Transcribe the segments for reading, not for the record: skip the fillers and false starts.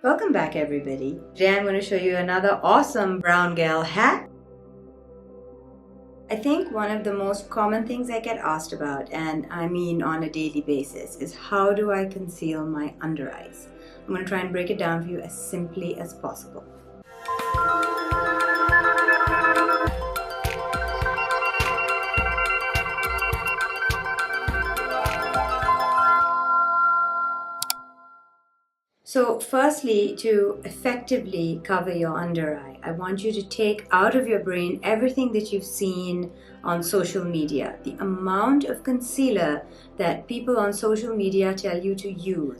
Welcome back everybody. Today I'm going to show you another awesome brown girl hack. I think one of the most common things I get asked about, and I mean on a daily basis, is how do I conceal my under eyes? I'm going to try and break it down for you as simply as possible. So firstly, to effectively cover your under eye, I want you to take out of your brain everything that you've seen on social media. The amount of concealer that people on social media tell you to use,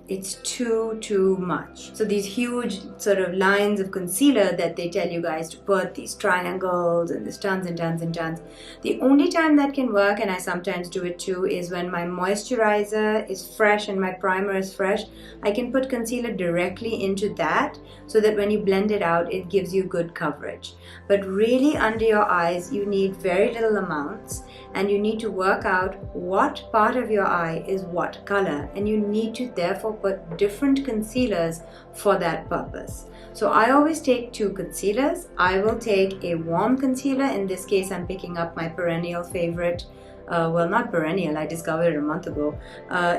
it's too much. So these huge sort of lines of concealer that they tell you guys to put, these triangles and there's tons and tons and tons. The only time that can work, and I sometimes do it too, is when my moisturizer is fresh and my primer is fresh. I can put concealer directly into that so that when you blend it out, it gives you good coverage. But really under your eyes, you need very little amounts, and you need to work out what part of your eye is what color, and you need to therefore put different concealers for that purpose. So I always take two concealers. I will take a warm concealer. In this case, I'm picking up my perennial favorite, well, not perennial, I discovered it a month ago,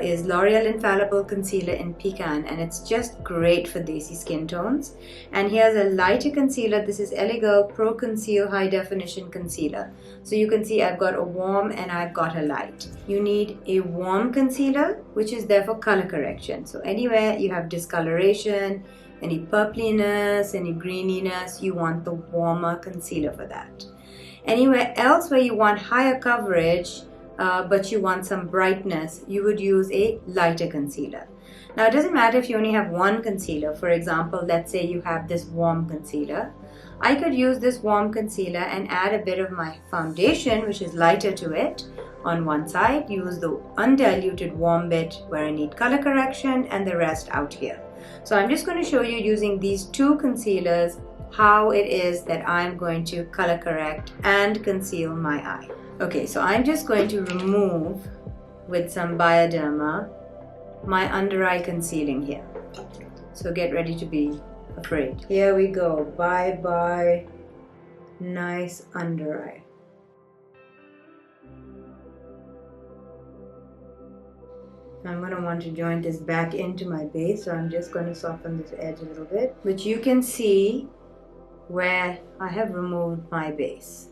is L'Oreal Infallible Concealer in Pecan, and it's just great for desi skin tones. And here's a lighter concealer. This is LA Girl Pro Conceal High Definition Concealer. So you can see I've got a warm and I've got a light. You need a warm concealer, which is there for color correction. So anywhere you have discoloration, any purpliness, any greeniness, you want the warmer concealer for that. Anywhere else where you want higher coverage, but you want some brightness, you would use a lighter concealer. Now it doesn't matter if you only have one concealer. For example, let's say you have this warm concealer. I could use this warm concealer and add a bit of my foundation, which is lighter to it, on one side, use the undiluted warm bit where I need color correction, and the rest out here. So I'm just going to show you using these two concealers how it is that I'm going to color correct and conceal my eye. Okay, so I'm just going to remove with some Bioderma my under eye concealing here. So get ready to be afraid. Here we go. Bye bye. Nice under eye. I'm going to want to join this back into my base, so I'm just going to soften this edge a little bit, which you can see where I have removed my base.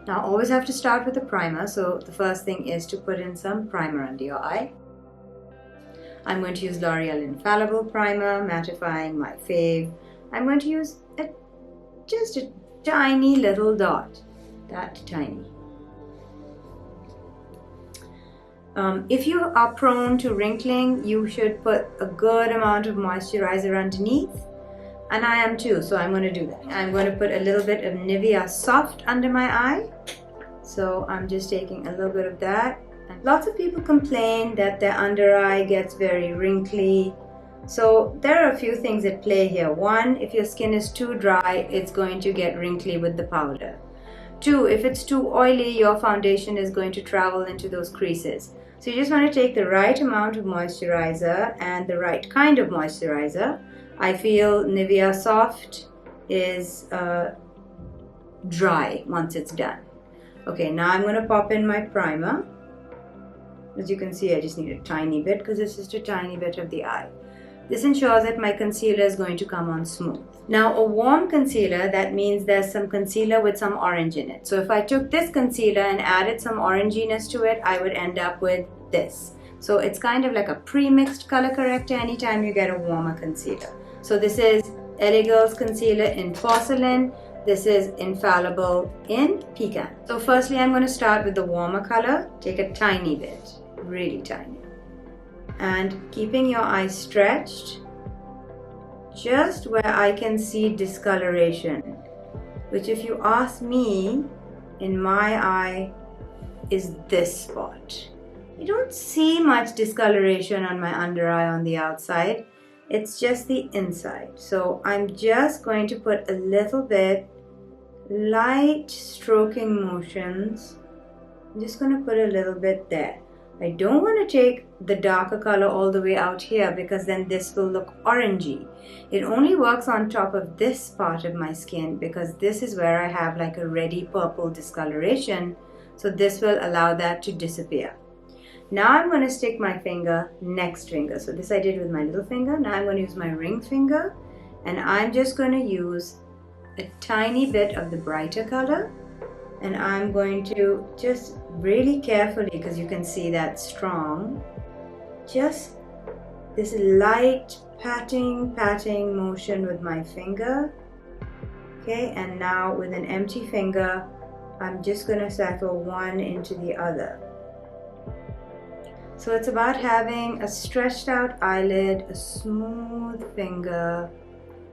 Now always have to start with a primer, so the first thing is to put in some primer under your eye. I'm going to use L'Oreal Infallible Primer, Mattifying, my fave. I'm going to use just a tiny little dot, that tiny. If you are prone to wrinkling, you should put a good amount of moisturizer underneath. And I am too, so I'm going to do that. I'm going to put a little bit of Nivea Soft under my eye. So I'm just taking a little bit of that. And lots of people complain that their under eye gets very wrinkly. So there are a few things at play here. One, if your skin is too dry, it's going to get wrinkly with the powder. Two, if it's too oily, your foundation is going to travel into those creases. So you just want to take the right amount of moisturizer and the right kind of moisturizer. I feel Nivea Soft is dry once it's done. Okay, now I'm going to pop in my primer. As you can see, I just need a tiny bit because it's just a tiny bit of the eye. This ensures that my concealer is going to come on smooth. Now a warm concealer, that means there's some concealer with some orange in it. So if I took this concealer and added some oranginess to it, I would end up with this. So it's kind of like a pre-mixed color corrector anytime you get a warmer concealer. So this is LA Girl's concealer in Porcelain. This is Infallible in Pecan. So firstly, I'm going to start with the warmer color. Take a tiny bit, really tiny. And keeping your eye stretched, just where I can see discoloration, which if you ask me, in my eye, is this spot. You don't see much discoloration on my under eye on the outside. It's just the inside. So I'm just going to put a little bit light stroking motions. I'm just going to put a little bit there. I don't want to take the darker color all the way out here because then this will look orangey. It only works on top of this part of my skin because this is where I have like a reddy purple discoloration. So this will allow that to disappear. Now I'm going to stick my finger, next finger. So this I did with my little finger. Now I'm going to use my ring finger and I'm just going to use a tiny bit of the brighter color. And I'm going to just really carefully, because you can see that strong, just this light patting motion with my finger. Okay, and now with an empty finger, I'm just going to settle one into the other. So it's about having a stretched out eyelid, a smooth finger,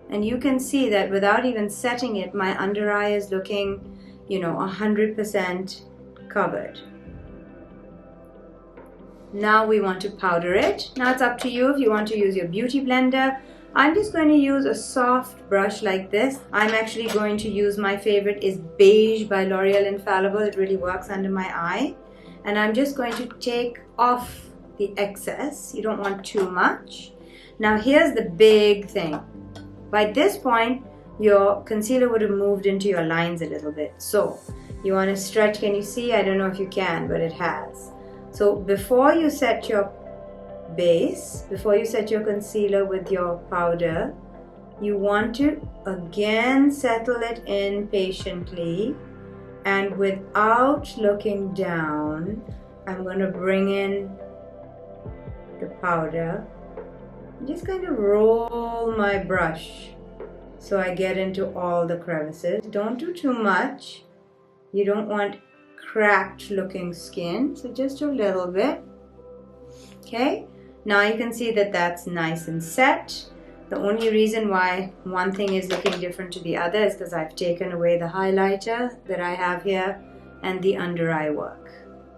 and you can see that without even setting it, my under eye is looking, 100% covered. Now we want to powder it. Now it's up to you if you want to use your beauty blender. I'm just going to use a soft brush like this. I'm actually going to use, my favorite is Beige by L'Oreal Infallible. It really works under my eye. And I'm just going to take off the excess. You don't want too much. Now here's the big thing. By this point, your concealer would have moved into your lines a little bit. So you want to stretch. Can you see? I don't know if you can, but it has. So before you set your base, before you set your concealer with your powder, you want to again settle it in patiently, and without looking down, I'm going to bring in the powder. Just kind of roll my brush so I get into all the crevices. Don't do too much. You don't want cracked looking skin, so just a little bit. Okay, now you can see that that's nice and set. The only reason why one thing is looking different to the other is because I've taken away the highlighter that I have here and the under eye work.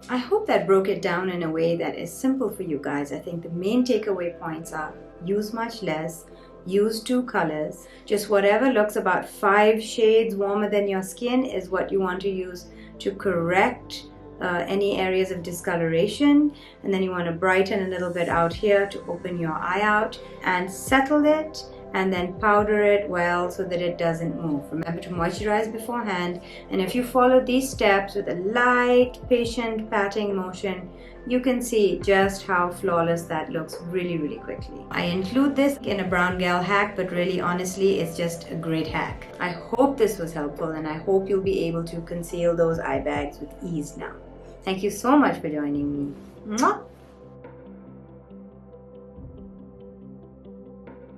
I hope that broke it down in a way that is simple for you guys. I think the main takeaway points are: use much less, use 2 colors, just whatever looks about 5 shades warmer than your skin is what you want to use to correct any areas of discoloration, and then you want to brighten a little bit out here to open your eye out and settle it, and then powder it well so that it doesn't move. Remember to moisturize beforehand, and if you follow these steps with a light, patient patting motion, you can see just how flawless that looks really, really quickly. I include this in a brown gal hack, but really honestly, it's just a great hack. I hope this was helpful, and I hope you'll be able to conceal those eye bags with ease now. Thank you so much for joining me. Mwah!